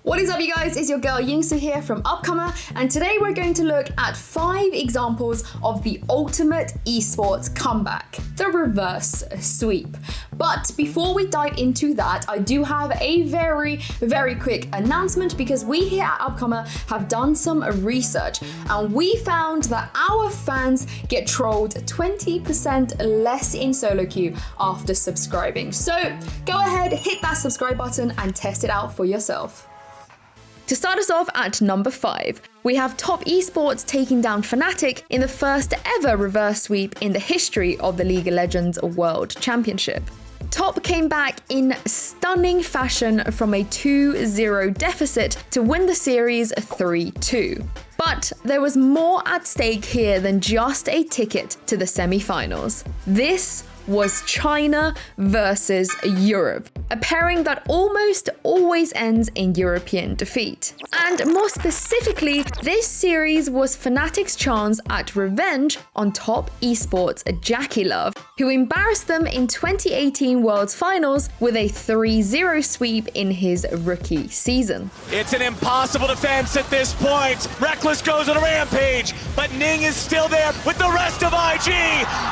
What is up, you guys? It's your girl Yinsu here from Upcomer, and today we're going to look at 5 examples of the ultimate esports comeback, the reverse sweep. But before we dive into that, I do have a very quick announcement, because we here at Upcomer have done some research and we found that our fans get trolled 20% less in solo queue after subscribing. So go ahead, hit that subscribe button and test it out for yourself. To start us off at number 5, we have Top Esports taking down Fnatic in the first ever reverse sweep in the history of the League of Legends World Championship. Top came back in stunning fashion from a 2-0 deficit to win the series 3-2. But there was more at stake here than just a ticket to the semi-finals. This was China versus Europe, a pairing that almost always ends in European defeat. And more specifically, this series was Fnatic's chance at revenge on Top Esports' JackeyLove, who embarrassed them in 2018 Worlds Finals with a 3-0 sweep in his rookie season. It's an impossible defense at this point. Rekkles goes on a rampage, but Ning is still there with the rest of IG.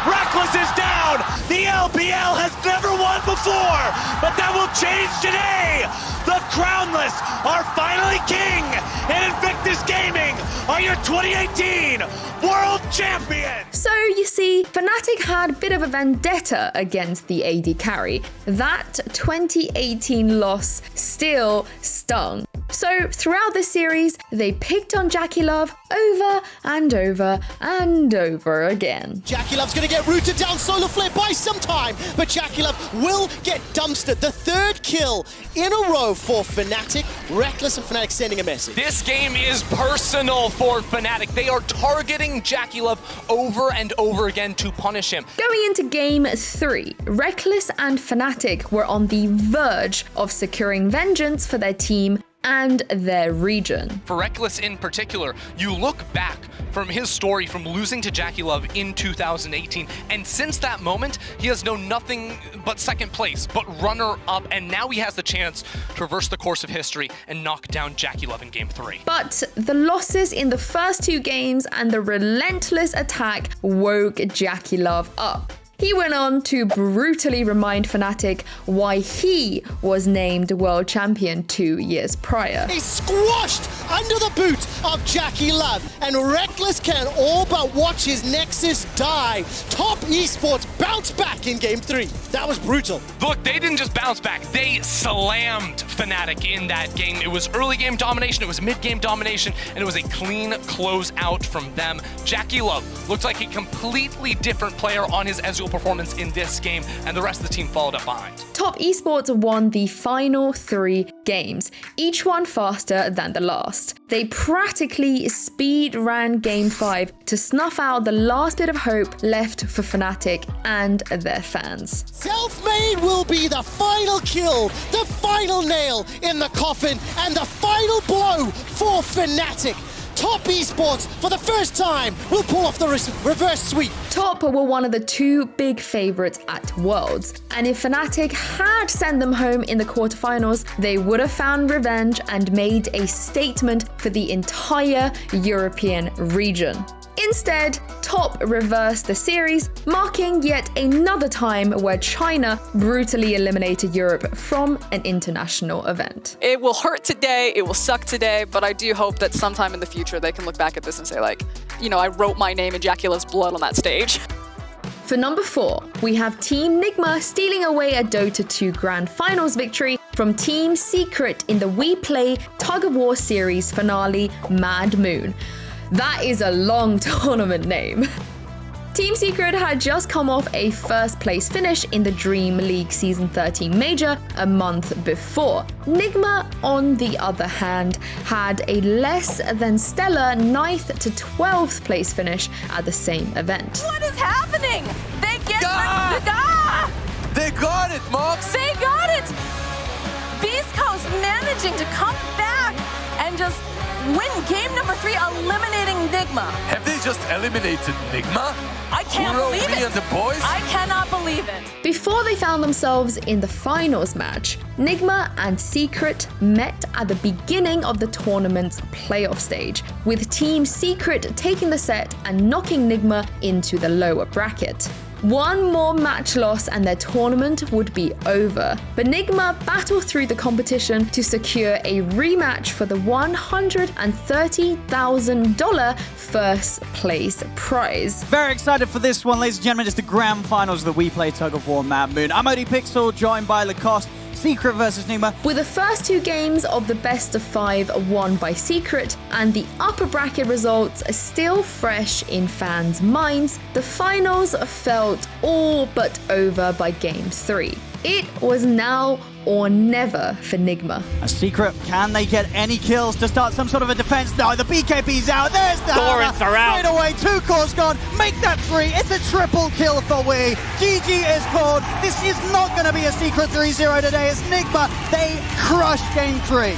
Rekkles is down. The LPL has never won before, but that will change today. The Crownless are finally king, and Invictus Gaming are your 2018 World Champions. So you see, Fnatic had a bit of a vendetta against the AD carry. That 2018 loss still stung. So throughout the series, they picked on JackeyLove over and over and over again. JackeyLove's gonna get rooted down solo flip by some time, but JackeyLove will get dumpstered. The 3rd kill in a row for Fnatic. Rekkles and Fnatic sending a message. This game is personal for Fnatic. They are targeting JackeyLove over and over again to punish him. Going into game 3, Rekkles and Fnatic were on the verge of securing vengeance for their team and their region. For Rekkles in particular, you look back from his story from losing to JackeyLove in 2018, and since that moment, he has known nothing but second place, but runner-up, and now he has the chance to reverse the course of history and knock down JackeyLove in game 3. But the losses in the first 2 games and the relentless attack woke JackeyLove up. He went on to brutally remind Fnatic why he was named world champion 2 years prior. He's squashed under the boot of JackeyLove, and Rekkles can all but watch his Nexus die. Top Esports bounce back in game 3. That was brutal. Look, they didn't just bounce back, they slammed Fnatic in that game. It was early game domination, it was mid game domination, and it was a clean close out from them. JackeyLove looked like a completely different player on his Ezreal performance in this game, and the rest of the team followed up behind. Top Esports won the final 3 games, each one faster than the last. They practically speed ran game 5 to snuff out the last bit of hope left for Fnatic and their fans. Self-made will be the final kill, the final nail in the coffin, and the final blow for Fnatic. Top Esports, for the first time, will pull off the reverse sweep. Top were one of the 2 big favorites at Worlds, and if Fnatic had sent them home in the quarterfinals, they would have found revenge and made a statement for the entire European region. Instead, Top reversed the series, marking yet another time where China brutally eliminated Europe from an international event. It will hurt today, it will suck today, but I do hope that sometime in the future they can look back at this and say, like, you know, I wrote my name in JackeyLove's blood on that stage. For number 4, we have Team Nigma stealing away a Dota 2 Grand Finals victory from Team Secret in the We Play Tug of War series finale, Mad Moon. That is a long tournament name. Team Secret had just come off a first place finish in the Dream League Season 13 Major a month before. Nigma, on the other hand, had a less than stellar 9th to 12th place finish at the same event. What is happening? They get They got it, Mox! They got it! Beast Coast managing to come back and just win game number 3, eliminating Nigma. Have they just eliminated Nigma? I can't Uro, believe me it. and the boys? I cannot believe it. Before they found themselves in the finals match, Nigma and Secret met at the beginning of the tournament's playoff stage, with Team Secret taking the set and knocking Nigma into the lower bracket. One more match loss and their tournament would be over. But Nigma battled through the competition to secure a rematch for the $130,000 first place prize. Very excited for this one, ladies and gentlemen. It's the grand finals of the We Play Tug of War Mad Moon. I'm OD Pixel, joined by Lacoste. Secret versus Nigma. With the first 2 games of the best of 5 won by Secret and the upper bracket results still fresh in fans' minds, the finals felt all but over by game 3. It was now or never for Nigma. A Secret, can they get any kills to start some sort of a defense? No, the BKB's out. There's the hammer. Straight away, 2 cores gone. Make that 3. It's a triple kill for We. GG is called. This is not going to be a Secret 3-0 today. It's Nigma. They crushed game 3.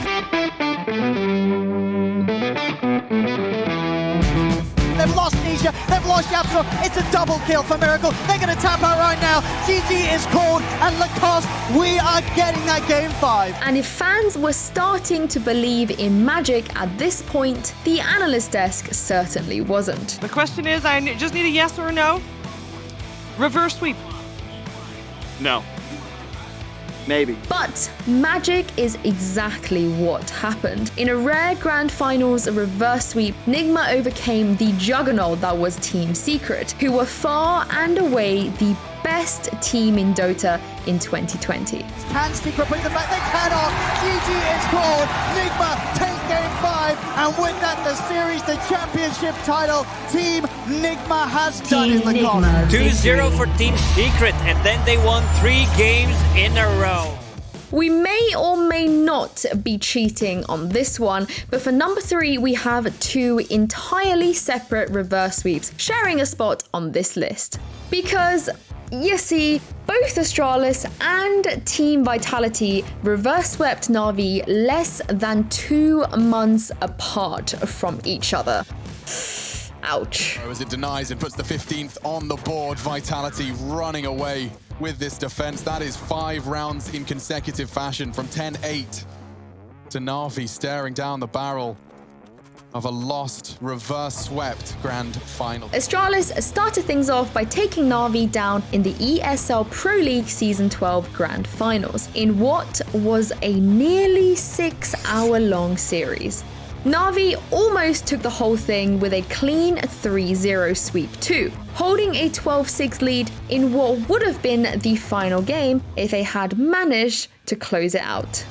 They've lost Nisha, they've lost Yapso. It's a double kill for Miracle. They're going to tap out right now. GG is called, and Lacoste, we are getting that game 5. And if fans were starting to believe in magic at this point, the analyst desk certainly wasn't. The question is, I just need a yes or a no. Reverse sweep. No. Maybe. But magic is exactly what happened. In a rare grand finals reverse sweep, Nigma overcame the juggernaut that was Team Secret, who were far and away the best team in Dota in 2020. Can Secret bring them back? They cannot. GG is called. Nigma take game 5, and with that, the series, the championship title, Team Nigma has done it. 2-0 for Team Secret, and then they won 3 games in a row. We may or may not be cheating on this one, but for number 3, we have 2 entirely separate reverse sweeps sharing a spot on this list. Because, you see, both Astralis and Team Vitality reverse swept Na'Vi less than 2 months apart from each other. Ouch. As it denies and puts the 15th on the board, Vitality running away with this defense. That is 5 rounds in consecutive fashion, from 10-8 to Na'Vi staring down the barrel of a lost, reverse-swept grand final. Astralis started things off by taking Na'Vi down in the ESL Pro League Season 12 Grand Finals in what was a nearly 6-hour-long series. Na'Vi almost took the whole thing with a clean 3-0 sweep too, holding a 12-6 lead in what would have been the final game if they had managed to close it out.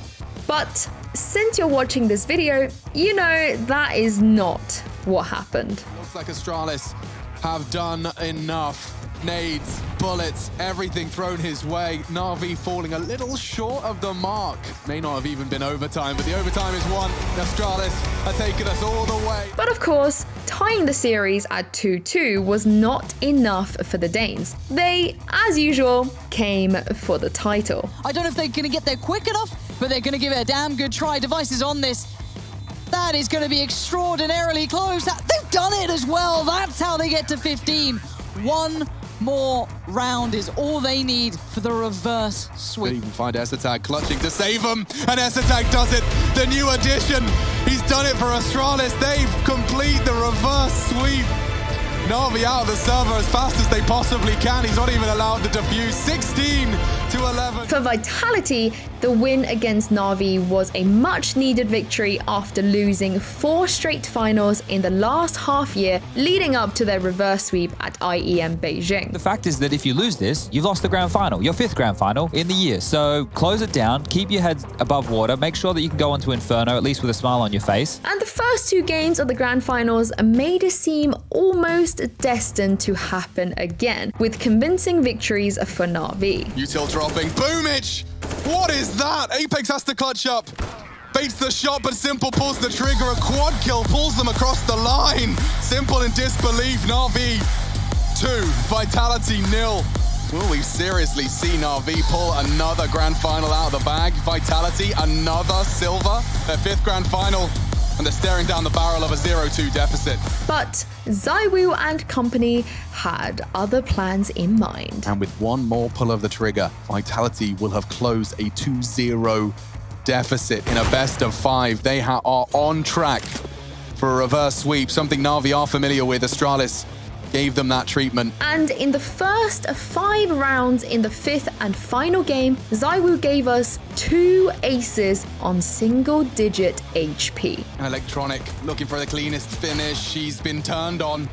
But since you're watching this video, you know that is not what happened. Looks like Astralis have done enough. Nades, bullets, everything thrown his way. Na'Vi falling a little short of the mark. May not have even been overtime, but the overtime is won. Astralis are taking us all the way. But of course, tying the series at 2-2 was not enough for the Danes. They, as usual, came for the title. I don't know if they're going to get there quick enough, but they're going to give it a damn good try. Devices on this. That is going to be extraordinarily close. They've done it as well. That's how they get to 15. One more round is all they need for the reverse sweep. They even find Esatag clutching to save him, and Esatag does it. The new addition. He's done it for Astralis. They complete the reverse sweep. Na'Vi out of the server as fast as they possibly can. He's not even allowed to defuse. 16-11. For Vitality, the win against Na'Vi was a much-needed victory after losing 4 straight finals in the last half year leading up to their reverse sweep at IEM Beijing. The fact is that if you lose this, you've lost the grand final, your 5th grand final in the year. So close it down, keep your head above water, make sure that you can go onto Inferno, at least with a smile on your face. And the first 2 games of the grand finals made it seem almost destined to happen again, with convincing victories for Na'Vi. Util dropping. Boomage! What is that? Apex has to clutch up. Baits the shot, but Simple pulls the trigger. A quad kill pulls them across the line. Simple in disbelief. Na'Vi 2, Vitality 0. Will we seriously see Na'Vi pull another grand final out of the bag? Vitality, another silver. Their 5th grand final and they're staring down the barrel of a 0-2 deficit. But ZywOo and company had other plans in mind. And with one more pull of the trigger, Vitality will have closed a 2-0 deficit in a best of 5. They are on track for a reverse sweep, something Na'Vi are familiar with. Astralis gave them that treatment. And in the first 5 rounds in the 5th and final game, ZywOo gave us 2 aces on single-digit HP. Electronic looking for the cleanest finish. He's been turned on.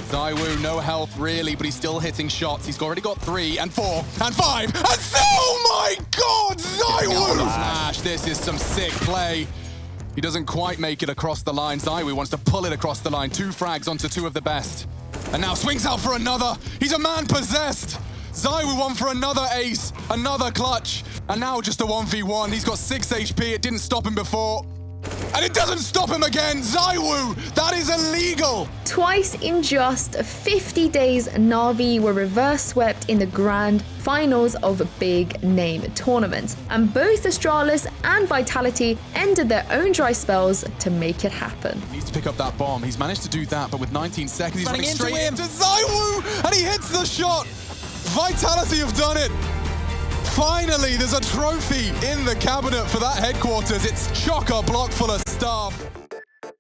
ZywOo, no health really, but he's still hitting shots. He's already got 3 and 4 and 5 and oh my god, ZywOo! Flash, this is some sick play. He doesn't quite make it across the line. ZywOo wants to pull it across the line. 2 frags onto 2 of the best. And now swings out for another. He's a man possessed. ZywOo won for another ace, another clutch, and now just a 1v1. He's got 6 HP. It didn't stop him before. And it doesn't stop him again. ZywOo, that is illegal. Twice in just 50 days, Na'Vi were reverse swept in the grand finals of big name tournaments. And both Astralis and Vitality ended their own dry spells to make it happen. He needs to pick up that bomb. He's managed to do that, but with 19 seconds, he's running straight into ZywOo, and he hits the shot. Vitality have done it. Finally, there's a trophy in the cabinet for that headquarters. It's chock-a-block full of stuff.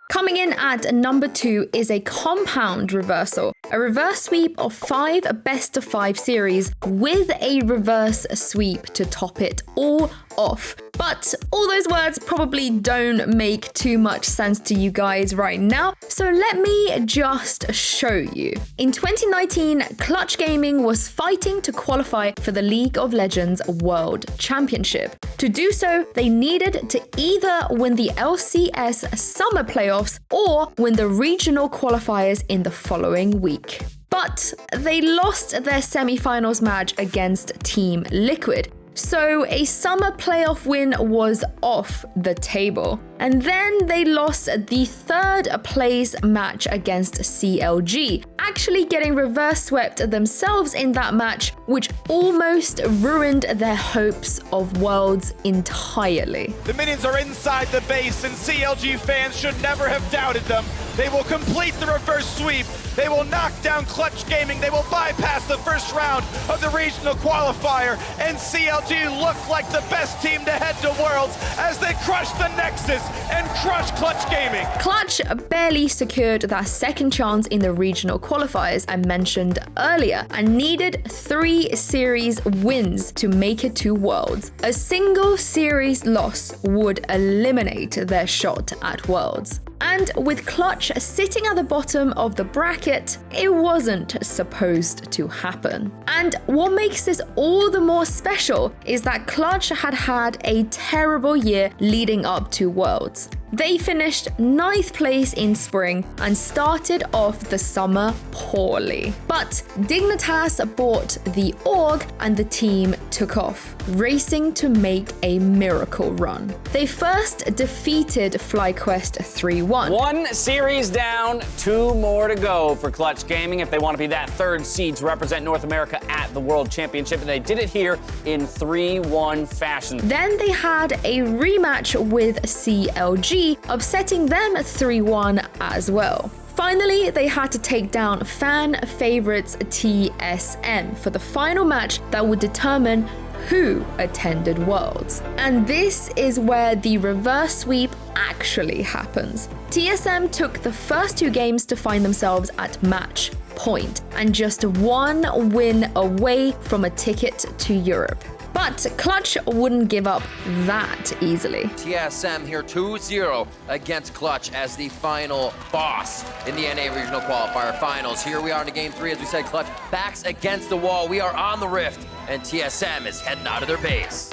Coming in at number 2 is a compound reversal, a reverse sweep of 5 best of 5 series with a reverse sweep to top it all off. But all those words probably don't make too much sense to you guys right now, so let me just show you. In 2019, Clutch Gaming was fighting to qualify for the League of Legends World Championship. To do so, they needed to either win the LCS Summer Playoffs or win the regional qualifiers in the following week. But they lost their semi-finals match against Team Liquid. So a summer playoff win was off the table. And then they lost the 3rd place match against CLG, actually getting reverse swept themselves in that match, which almost ruined their hopes of Worlds entirely. The minions are inside the base, and CLG fans should never have doubted them. They will complete the reverse sweep. They will knock down Clutch Gaming. They will bypass the first round of the regional qualifier, and CLG look like the best team to head to Worlds as they crush the Nexus and crush Clutch Gaming. Clutch barely secured that second chance in the regional qualifiers I mentioned earlier and needed 3 series wins to make it to Worlds. A single series loss would eliminate their shot at Worlds. And with Clutch sitting at the bottom of the bracket, it wasn't supposed to happen. And what makes this all the more special is that Clutch had had a terrible year leading up to Worlds. They finished 9th place in spring and started off the summer poorly. But Dignitas bought the org and the team took off, racing to make a miracle run. They first defeated FlyQuest 3-1. 1 series down, 2 more to go for Clutch Gaming if they want to be that 3rd seed to represent North America at the World Championship, and they did it here in 3-1 fashion. Then they had a rematch with CLG, upsetting them 3-1 as well. Finally, they had to take down fan favorites TSM for the final match that would determine who attended Worlds. And this is where the reverse sweep actually happens. TSM took the first 2 games to find themselves at match point and just 1 win away from a ticket to Europe. But Clutch wouldn't give up that easily. TSM here 2-0 against Clutch as the final boss in the NA Regional Qualifier Finals. Here we are in Game 3, as we said, Clutch backs against the wall. We are on the rift, and TSM is heading out of their base.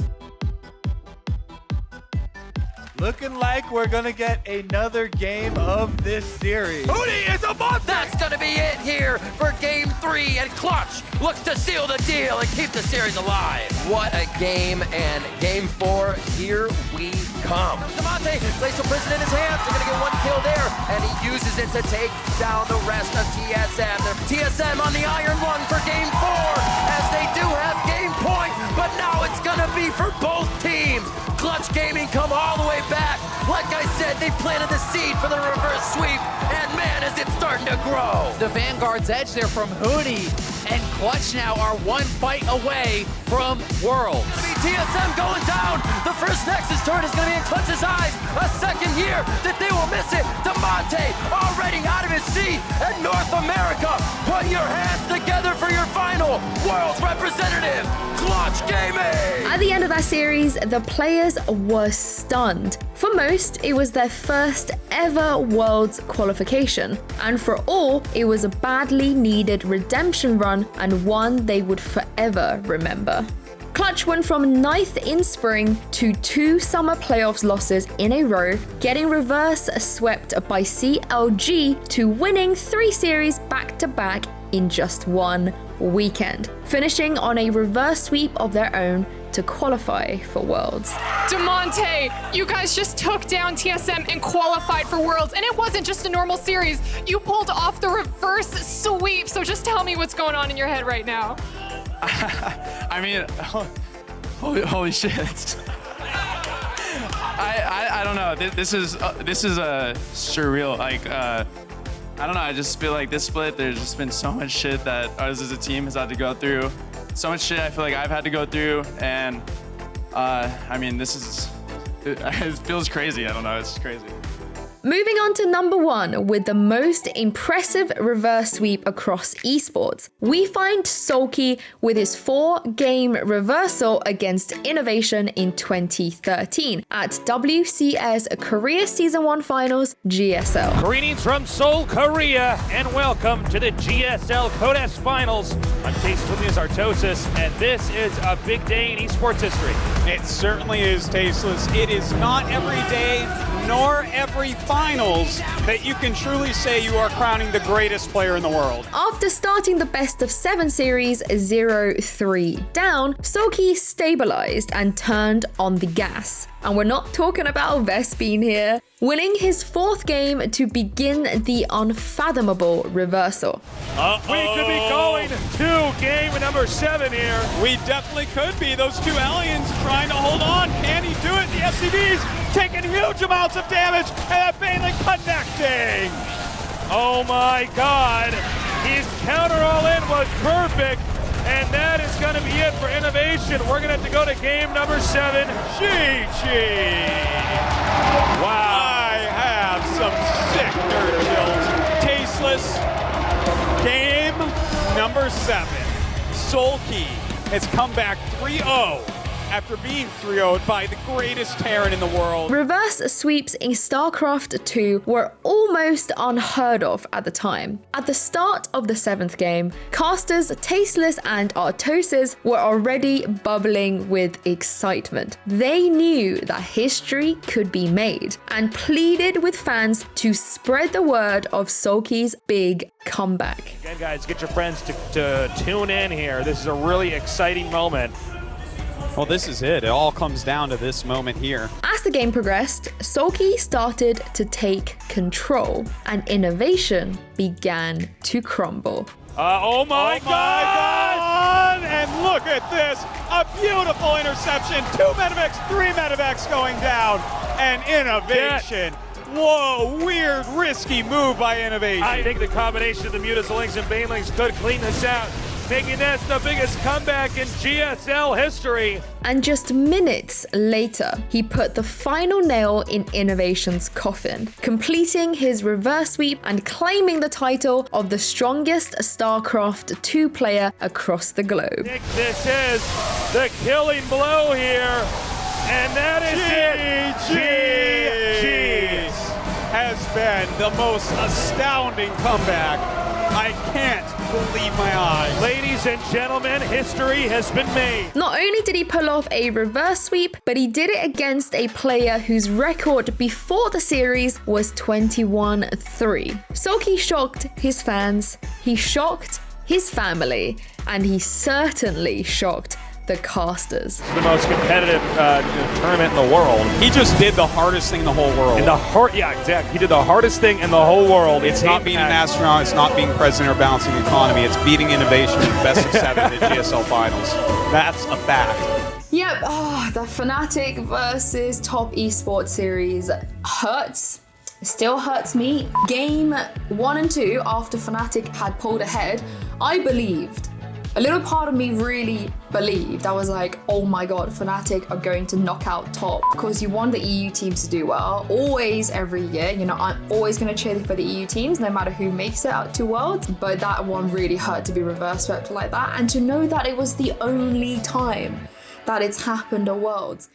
Looking like we're gonna get another game of this series. Hootie is a monster! That's gonna be it here for Game 3, and Clutch looks to seal the deal and keep the series alive. What a game, and Game 4, here we come. Demonte plays the prison in his hands. They're gonna get 1 kill there, and he uses it to take down the rest of TSM. TSM on the Iron Lung for Game 4, as they do have game point, but now it's gonna be for both teams. Clutch Gaming come all the way back Like I said, they planted the seed for the reverse sweep, and man, is it starting to grow. The Vanguard's edge there from Hoodie and Clutch now are one fight away from Worlds. TSM going down. The first Nexus turret is going to be in Clutch's eyes. A second year that they will miss it. DeMonte already out of his seat. And North America, put your hands together for your final Worlds representative, Clutch Gaming. At the end of that series, the players were stunned. For most, it was their first ever Worlds qualification. And for all, it was a badly needed redemption run and one they would forever remember. Clutch went from 9th in spring to 2 summer playoffs losses in a row, getting reverse swept by CLG to winning 3 series back-to-back in just 1 weekend, finishing on a reverse sweep of their own to qualify for Worlds. DeMonte, you guys just took down TSM and qualified for Worlds, and it wasn't just a normal series. You pulled off the reverse sweep, so just tell me what's going on in your head right now. I mean, holy shit. I don't know. This is surreal. Like, I don't know. I just feel like this split, there's just been so much shit that us as a team has had to go through. So much shit I feel like I've had to go through, and I mean, it feels crazy. I don't know. It's crazy. Moving on to number 1 with the most impressive reverse sweep across esports, we find Sulky with his 4-game reversal against Innovation in 2013 at WCS Korea Season 1 Finals GSL. Greetings from Seoul, Korea, and welcome to the GSL Codes Finals. I'm Tasteless Artosis, and this is a big day in esports history. It certainly is, Tasteless. It is not every day nor every finals that you can truly say you are crowning the greatest player in the world. After starting the best of 7 series 0-3 down, Sulky stabilized and turned on the gas. And we're not talking about Vespine here, winning his 4th game to begin the unfathomable reversal. We could be going to game number 7 here. We definitely could be. Those 2 aliens trying to hold on. Can he do it? The SCVs taking huge amounts of damage, and that Baneling connecting. Oh my god, his counter all in was perfect, and that is going to be it for Innovation. We're going to have to go to game number 7. GG. Wow. I have some sick nerd kills. Tasteless. Game number 7. Sulky has come back 3-0. After being 3-0'd by the greatest Terran in the world. Reverse sweeps in StarCraft 2 were almost unheard of at the time. At the start of the 7th game, casters Tasteless and Artosis were already bubbling with excitement. They knew that history could be made and pleaded with fans to spread the word of Sulky's big comeback. Again, guys, get your friends to tune in here. This is a really exciting moment. Well, this is it. It all comes down to this moment here. As the game progressed, Sulky started to take control, and Innovation began to crumble. Oh my god! And look at this. A beautiful interception. 2 medevacs, 3 medevacs going down. And Innovation. Whoa, weird, risky move by Innovation. I think the combination of the Mutalinks and Banelings could clean this out, making this the biggest comeback in GSL history. And just minutes later, he put the final nail in Innovation's coffin, completing his reverse sweep and claiming the title of the strongest StarCraft 2 player across the globe. This is the killing blow here, and that is it. GG has been the most astounding comeback. I can't believe my eyes. Ladies and gentlemen, history has been made. Not only did he pull off a reverse sweep, but he did it against a player whose record before the series was 21-3. Sulky shocked his fans, he shocked his family, and he certainly shocked the casters. The most competitive tournament in the world. He just did the hardest thing in the whole world. Yeah, exactly. He did the hardest thing in the whole world. It's not being an astronaut, it's not being president or balancing the economy, it's beating Innovation in best of 7 in the GSL finals. That's a fact. Yep, the Fnatic versus Top Esports series hurts. It still hurts me. Game 1 and 2, after Fnatic had pulled ahead, I believed. A little part of me really believed. I was like, oh my god, Fnatic are going to knock out Top. Because you want the EU teams to do well, always, every year. You know, I'm always going to cheer for the EU teams, no matter who makes it out to Worlds. But that one really hurt to be reverse swept like that. And to know that it was the only time that it's happened at Worlds.